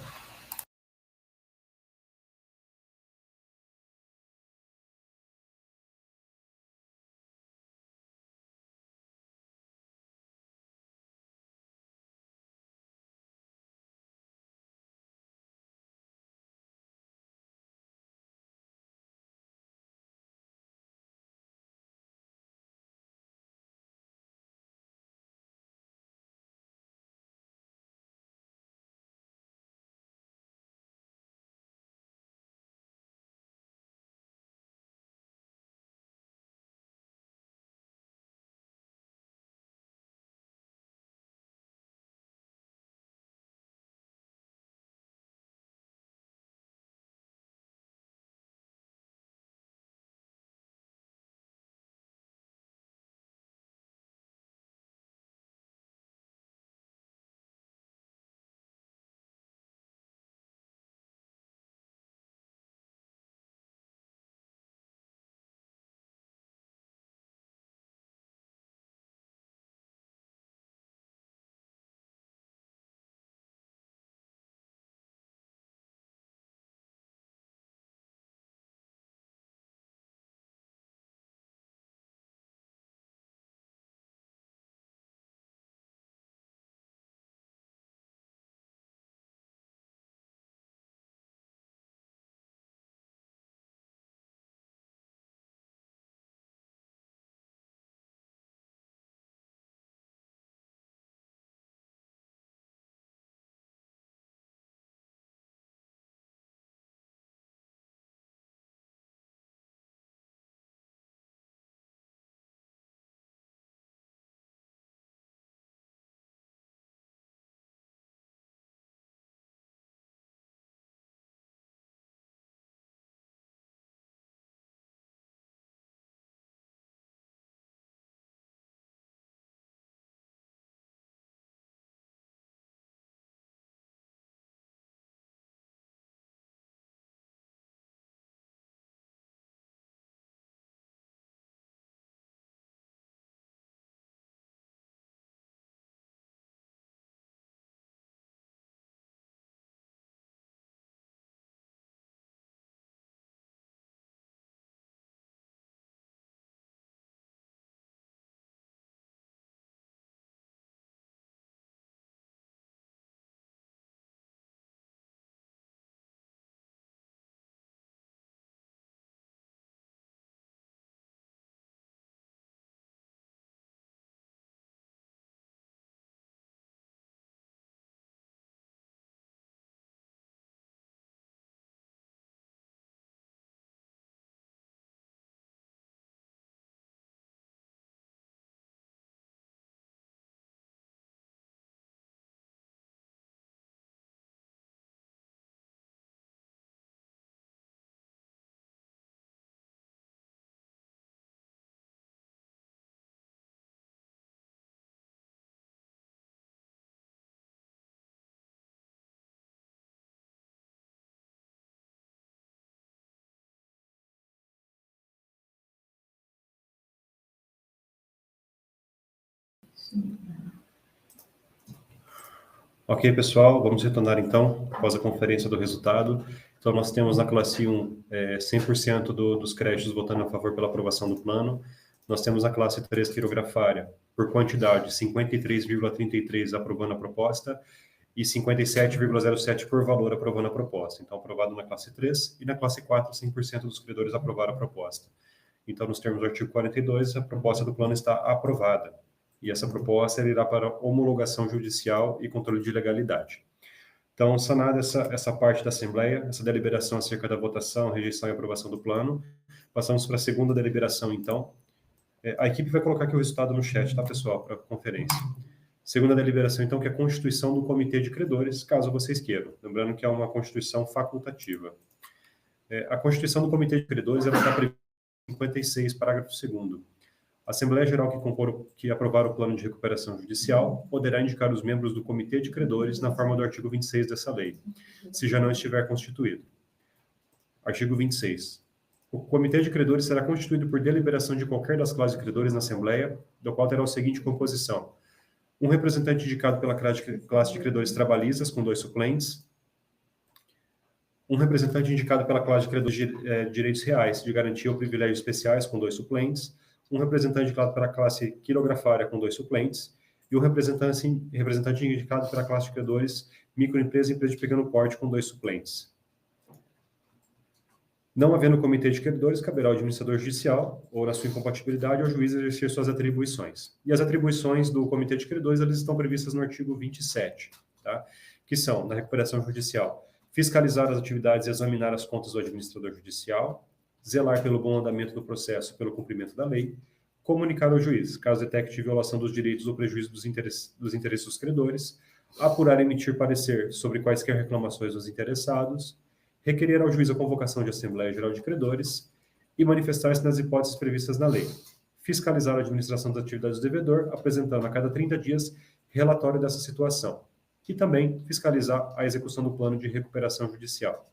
Ok, pessoal, vamos retornar então, após a conferência do resultado. Então, nós temos na classe 1 100% dos créditos votando a favor pela aprovação do plano. Nós temos na classe 3 quirografária, por quantidade, 53,33 aprovando a proposta e 57,07 por valor aprovando a proposta. Então, aprovado na classe 3 e na classe 4, 100% dos credores aprovaram a proposta. Então, nos termos do artigo 42, a proposta do plano está aprovada. E essa proposta irá para homologação judicial e controle de legalidade. Então, sanada essa parte da Assembleia, essa deliberação acerca da votação, rejeição e aprovação do plano, passamos para a segunda deliberação, então. A equipe vai colocar aqui o resultado no chat, tá, pessoal, para a conferência. Segunda deliberação, então, que é a constituição do Comitê de Credores, caso vocês queiram. Lembrando que é uma constituição facultativa. A constituição do Comitê de Credores, ela está prevista em 56, parágrafo 2º. A Assembleia Geral que aprovar o plano de recuperação judicial poderá indicar os membros do Comitê de Credores na forma do artigo 26 dessa lei, se já não estiver constituído. Artigo 26. O Comitê de Credores será constituído por deliberação de qualquer das classes de credores na Assembleia, do qual terá a seguinte composição: um representante indicado pela classe de credores trabalhistas, com 2 suplentes, um representante indicado pela classe de credores de direitos reais, de garantia ou privilégios especiais, com 2 suplentes, um representante indicado pela classe quirografária, com 2 suplentes, e um representante indicado pela classe de credores microempresa e empresa de pequeno porte, com 2 suplentes. Não havendo comitê de credores, caberá ao administrador judicial, ou na sua incompatibilidade, ao juiz exercer suas atribuições. E as atribuições do comitê de credores, elas estão previstas no artigo 27, tá? Que são, na recuperação judicial, fiscalizar as atividades e examinar as contas do administrador judicial, zelar pelo bom andamento do processo e pelo cumprimento da lei, comunicar ao juiz, caso detecte violação dos direitos ou prejuízo dos interesses dos credores, apurar e emitir parecer sobre quaisquer reclamações dos interessados, requerer ao juiz a convocação de Assembleia Geral de Credores e manifestar-se nas hipóteses previstas na lei. Fiscalizar a administração das atividades do devedor, apresentando a cada 30 dias relatório dessa situação. E também fiscalizar a execução do plano de recuperação judicial.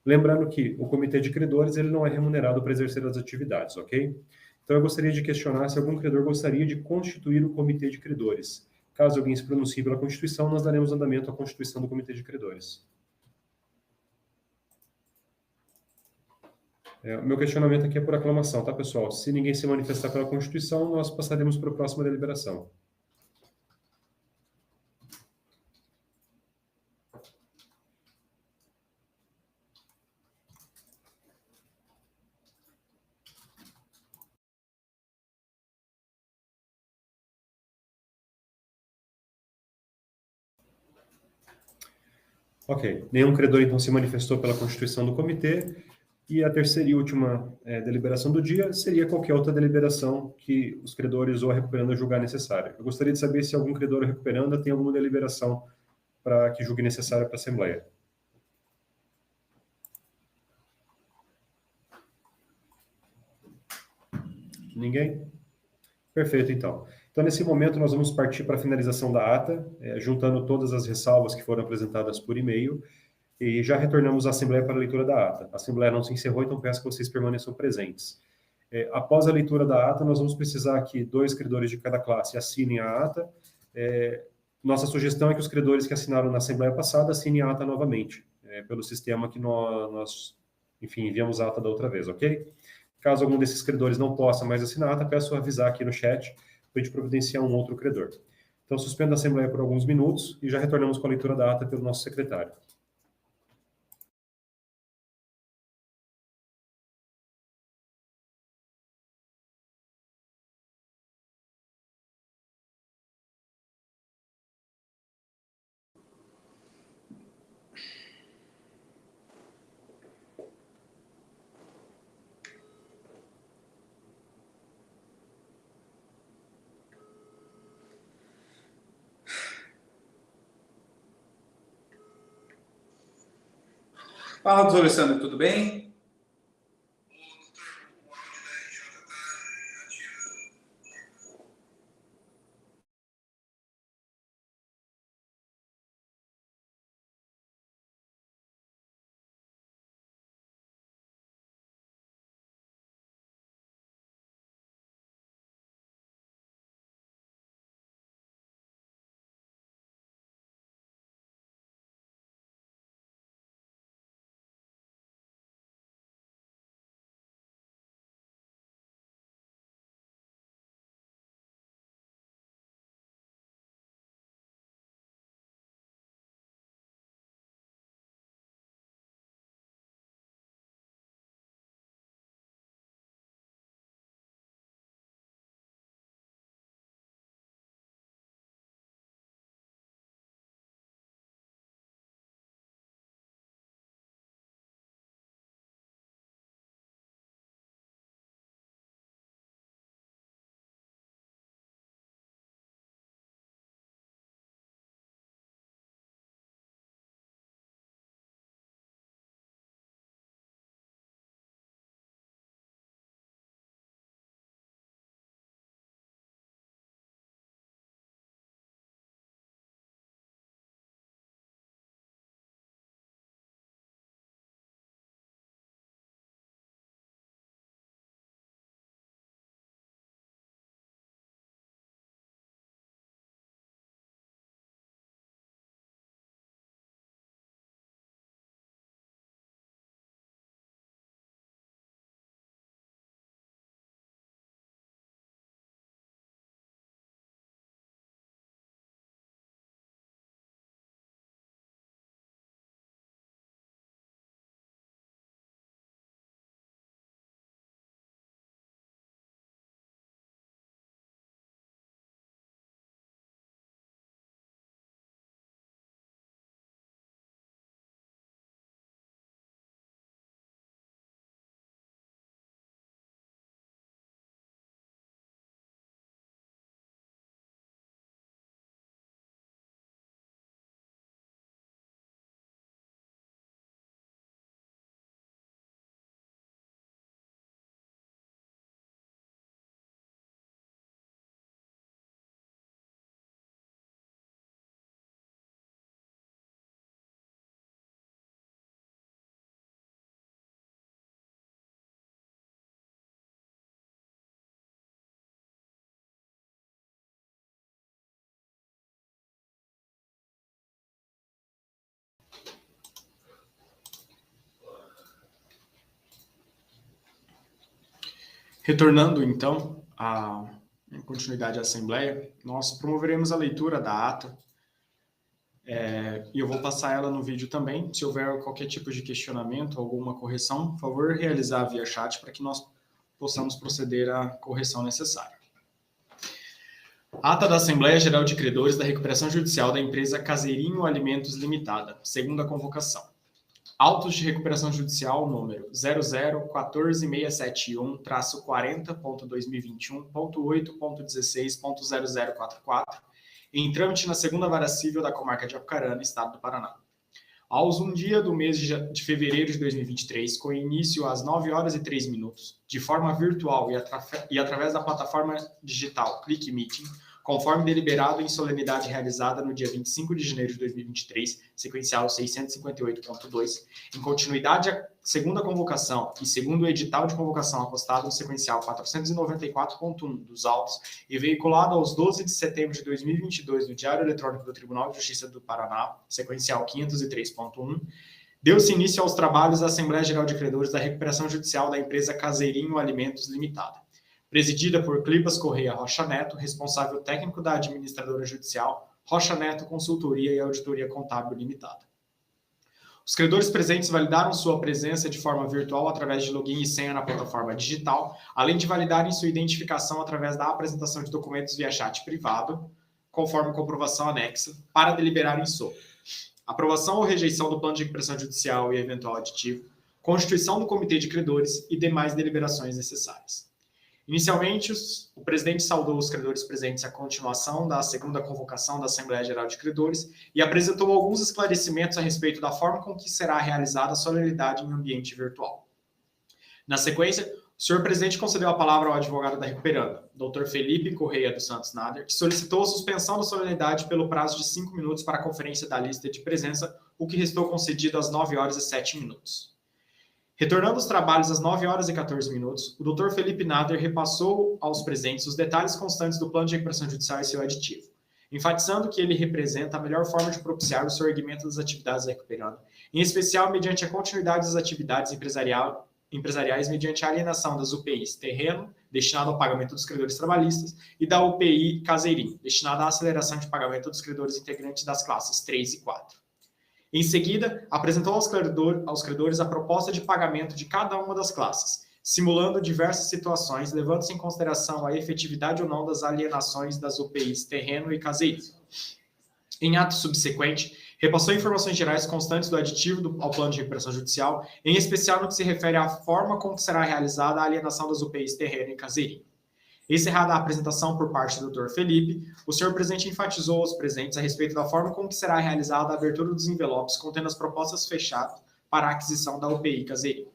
Lembrando que o Comitê de Credores ele não é remunerado para exercer as atividades, ok? Então eu gostaria de questionar se algum credor gostaria de constituir o Comitê de Credores. Caso alguém se pronuncie pela Constituição, nós daremos andamento à constituição do Comitê de Credores. O meu questionamento aqui é por aclamação, tá, pessoal? Se ninguém se manifestar pela Constituição, nós passaremos para a próxima deliberação. Ok, nenhum credor então se manifestou pela constituição do comitê, e a terceira e última deliberação do dia seria qualquer outra deliberação que os credores ou a recuperanda julgar necessária. Eu gostaria de saber se algum credor ou recuperanda tem alguma deliberação para que julgue necessária para a Assembleia. Ninguém? Perfeito, então. Então, nesse momento, nós vamos partir para a finalização da ata, juntando todas as ressalvas que foram apresentadas por e-mail, e já retornamos à Assembleia para a leitura da ata. A Assembleia não se encerrou, então peço que vocês permaneçam presentes. Após a leitura da ata, nós vamos precisar que 2 credores de cada classe assinem a ata. Nossa sugestão é que os credores que assinaram na Assembleia passada assinem a ata novamente, pelo sistema que nós, enfim, enviamos a ata da outra vez, ok? Caso algum desses credores não possa mais assinar a ata, peço avisar aqui no chat para a gente providenciar um outro credor. Então, suspendo a Assembleia por alguns minutos e já retornamos com a leitura da ata pelo nosso secretário. Fala, doutor Alessandro, tudo bem? Retornando, então, em continuidade à Assembleia, nós promoveremos a leitura da ata, e eu vou passar ela no vídeo também. Se houver qualquer tipo de questionamento, alguma correção, por favor, realizar via chat para que nós possamos proceder à correção necessária. Ata da Assembleia Geral de Credores da Recuperação Judicial da empresa Caseirinho Alimentos Limitada, segunda convocação. Autos de recuperação judicial número 0014671-40.2021.8.16.0044, em trâmite na segunda vara civil da comarca de Apucarana, estado do Paraná. Aos 1 dia do mês de fevereiro de 2023, com início às 9h03, de forma virtual e através da plataforma digital Click Meeting, conforme deliberado em solenidade realizada no dia 25 de janeiro de 2023, sequencial 658.2, em continuidade à segunda convocação e segundo o edital de convocação apostado no sequencial 494.1 dos autos e veiculado aos 12 de setembro de 2022 no Diário Eletrônico do Tribunal de Justiça do Paraná, sequencial 503.1, deu-se início aos trabalhos da Assembleia Geral de Credores da Recuperação Judicial da empresa Caseirinho Alimentos Limitada, presidida por Clipas Correia Rocha Neto, responsável técnico da administradora judicial Rocha Neto Consultoria e Auditoria Contábil Limitada. Os credores presentes validaram sua presença de forma virtual através de login e senha na plataforma digital, além de validarem sua identificação através da apresentação de documentos via chat privado, conforme comprovação anexa, para deliberarem sobre aprovação ou rejeição do plano de recuperação judicial e eventual aditivo, constituição do comitê de credores e demais deliberações necessárias. Inicialmente, o presidente saudou os credores presentes à continuação da segunda convocação da Assembleia Geral de Credores e apresentou alguns esclarecimentos a respeito da forma com que será realizada a solenidade em ambiente virtual. Na sequência, o senhor presidente concedeu a palavra ao advogado da recuperanda, Dr. Felipe Correia dos Santos Nader, que solicitou a suspensão da solenidade pelo prazo de 5 minutos para a conferência da lista de presença, o que restou concedido às 9h07. Retornando aos trabalhos às 9h14, o Dr. Felipe Nader repassou aos presentes os detalhes constantes do plano de recuperação judicial e seu aditivo, enfatizando que ele representa a melhor forma de propiciar o sorgimento das atividades da recuperanda, em especial mediante a continuidade das atividades empresariais mediante a alienação das UPIs terreno, destinado ao pagamento dos credores trabalhistas, e da UPI Caseirinho, destinada à aceleração de pagamento dos credores integrantes das classes 3 e 4. Em seguida, apresentou aos credores a proposta de pagamento de cada uma das classes, simulando diversas situações, levando-se em consideração a efetividade ou não das alienações das UPIs terreno e caseirinho. Em ato subsequente, repassou informações gerais constantes do aditivo ao plano de recuperação judicial, em especial no que se refere à forma com que será realizada a alienação das UPIs terreno e caseirinho. Encerrada a apresentação por parte do Dr. Felipe, o senhor presidente enfatizou aos presentes a respeito da forma como que será realizada a abertura dos envelopes contendo as propostas fechadas para a aquisição da UPI Caseirinho.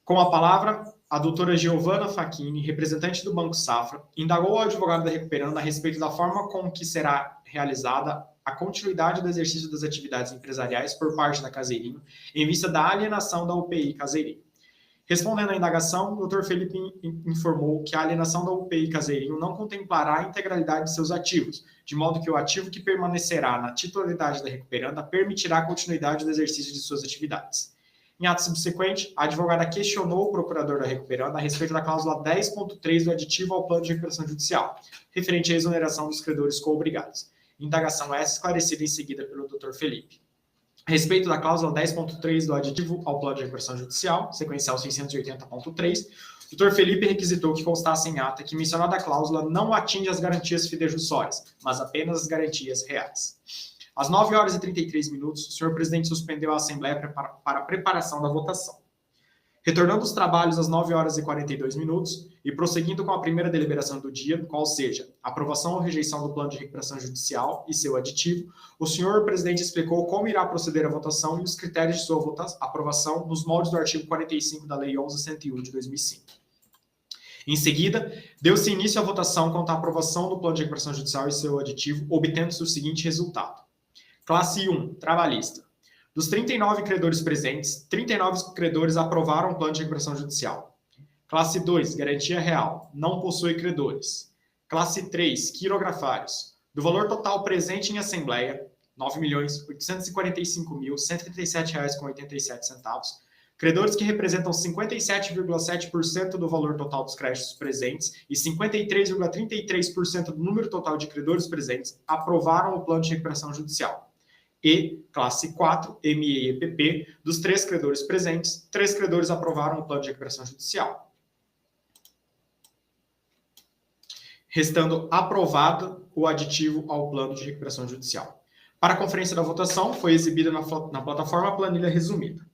Com a palavra, a doutora Giovana Facchini, representante do Banco Safra, indagou ao advogado da recuperanda a respeito da forma com que será realizada a continuidade do exercício das atividades empresariais por parte da Caseirinho, em vista da alienação da UPI Caseirinho. Respondendo à indagação, o Dr. Felipe informou que a alienação da UPI Caseirinho não contemplará a integralidade de seus ativos, de modo que o ativo que permanecerá na titularidade da recuperanda permitirá a continuidade do exercício de suas atividades. Em ato subsequente, a advogada questionou o procurador da recuperanda a respeito da cláusula 10.3 do aditivo ao plano de recuperação judicial, referente à exoneração dos credores coobrigados. Indagação essa esclarecida em seguida pelo Dr. Felipe. A respeito da cláusula 10.3 do aditivo ao plano de recuperação judicial, sequencial 680.3, o Dr. Felipe requisitou que constasse em ata que mencionada cláusula não atinge as garantias fidejussórias, mas apenas as garantias reais. Às 9h33, o senhor presidente suspendeu a Assembleia para a preparação da votação. Retornando os trabalhos às 9h42 e prosseguindo com a primeira deliberação do dia, qual seja aprovação ou rejeição do plano de recuperação judicial e seu aditivo, o senhor presidente explicou como irá proceder a votação e os critérios de sua aprovação nos moldes do artigo 45 da Lei 11.101 de 2005. Em seguida, deu-se início à votação quanto à aprovação do plano de recuperação judicial e seu aditivo, obtendo-se o seguinte resultado. Classe 1, trabalhista. Dos 39 credores presentes, 39 credores aprovaram o plano de recuperação judicial. Classe 2, garantia real, não possui credores. Classe 3, quirografários. Do valor total presente em assembleia, R$ 9.845.137,87, Credores que representam 57,7% do valor total dos créditos presentes e 53,33% do número total de credores presentes aprovaram o plano de recuperação judicial. E, classe 4, ME e EPP, dos 3 credores presentes, 3 credores aprovaram o plano de recuperação judicial. Restando aprovado o aditivo ao plano de recuperação judicial. Para a conferência da votação, foi exibida na plataforma a planilha resumida.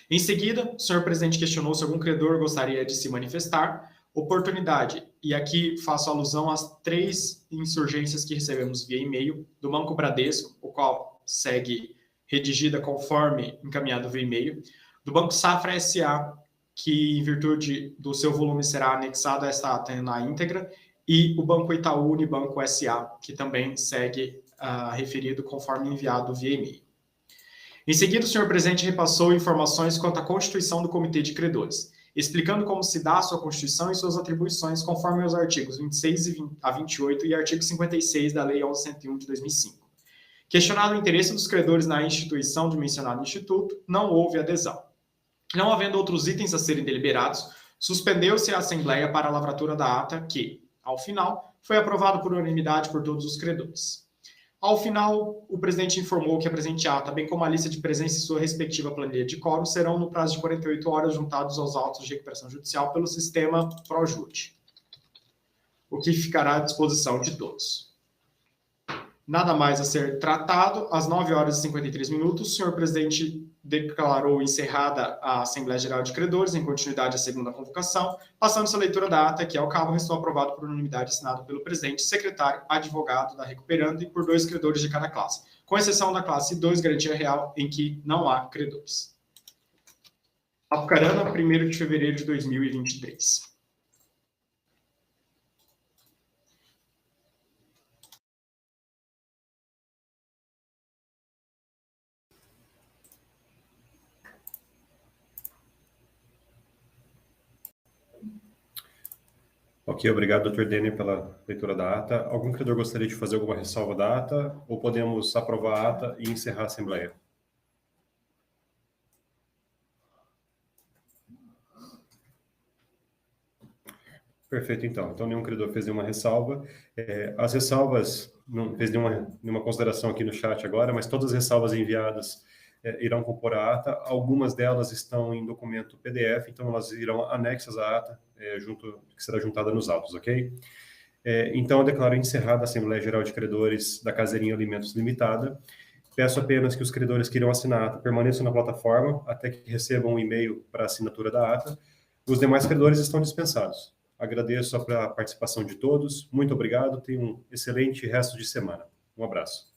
Em seguida, o senhor presidente questionou se algum credor gostaria de se manifestar. Oportunidade, e aqui faço alusão às 3 insurgências que recebemos via e-mail do Banco Bradesco, o qual segue redigida conforme encaminhado via e-mail, do Banco Safra S.A., que em virtude do seu volume será anexado a esta ata na íntegra, e o Banco Itaú Unibanco S.A., que também segue referido conforme enviado via e-mail. Em seguida, o senhor presidente repassou informações quanto à constituição do Comitê de Credores, explicando como se dá a sua constituição e suas atribuições conforme os artigos 26 a 28 e artigo 56 da Lei 11.101 de 2005. Questionado o interesse dos credores na instituição do mencionado instituto, não houve adesão. Não havendo outros itens a serem deliberados, suspendeu-se a Assembleia para a lavratura da ata que, ao final, foi aprovado por unanimidade por todos os credores. Ao final, o presidente informou que a presente ata, bem como a lista de presença e sua respectiva planilha de quórum, serão, no prazo de 48 horas, juntados aos autos de recuperação judicial pelo sistema ProJude, o que ficará à disposição de todos. Nada mais a ser tratado. Às 9 horas e 53 minutos, o senhor presidente declarou encerrada a Assembleia Geral de Credores, em continuidade à segunda convocação, passando-se a leitura da ata, que, ao cabo, restou aprovado por unanimidade, assinado pelo presidente, secretário, advogado da recuperanda e por 2 credores de cada classe, com exceção da classe 2, garantia real, em que não há credores. Apucarana, 1º de fevereiro de 2023. Ok, obrigado, Dr. Denner, pela leitura da ata. Algum credor gostaria de fazer alguma ressalva da ata? Ou podemos aprovar a ata e encerrar a Assembleia? Perfeito, então. Então, nenhum credor fez nenhuma ressalva. As ressalvas, não fez nenhuma consideração aqui no chat agora, mas todas as ressalvas enviadas irão compor a ata. Algumas delas estão em documento PDF, então elas irão anexas à ata, que será juntada nos autos, ok? Então, eu declaro encerrada a Assembleia Geral de Credores da Caseirinha Alimentos Limitada. Peço apenas que os credores que irão assinar a ata permaneçam na plataforma até que recebam um e-mail para a assinatura da ata. Os demais credores estão dispensados. Agradeço a participação de todos. Muito obrigado. Tenham um excelente resto de semana. Um abraço.